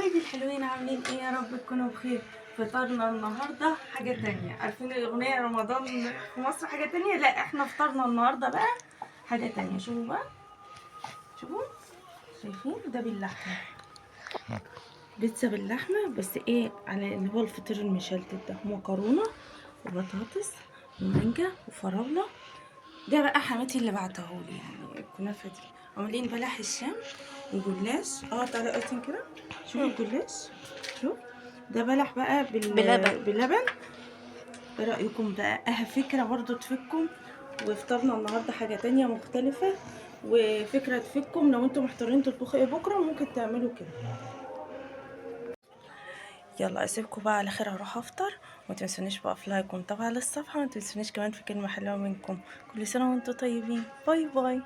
حبايبي الحلوين، عاملين ايه؟ يا رب تكونوا بخير. فطرنا النهارده حاجه تانية. عارفين الاغنيه رمضان في مصر حاجه تانية؟ لا، احنا فطرنا النهارده بقى حاجه تانية. شوفوا بقى، شوفوا، شايفين ده باللحمه، بيتزا باللحمه. بس ايه على اللي هو الفطير المشلتت ده؟ مكرونه وبطاطس ومانجا وفراوله. ده بقى حماتي اللي بعتهولي، يعني الكنافه دي. عاملين بلح الشام وجلاش. تعالى قاطين كده، شوفوا الجلاش. شوف، ده بلح بقى بلبن. بلبن. ايه رأيكم بقى؟ فكرة برضو تفكم. وفطرنا النهاردة حاجة تانية مختلفة، وفكرة تفكم. لو انتم محتارين تطبخوا ايه بكرة ممكن تعملوا كده. يلا اسيبكم بقى على خير، هروح افطر. وما تنسونيش بقى في لايك ومتابعة للصفحة. وما تنسونيش كمان في كلمة حلوة منكم. كل سنة وانتم طيبين. باي باي.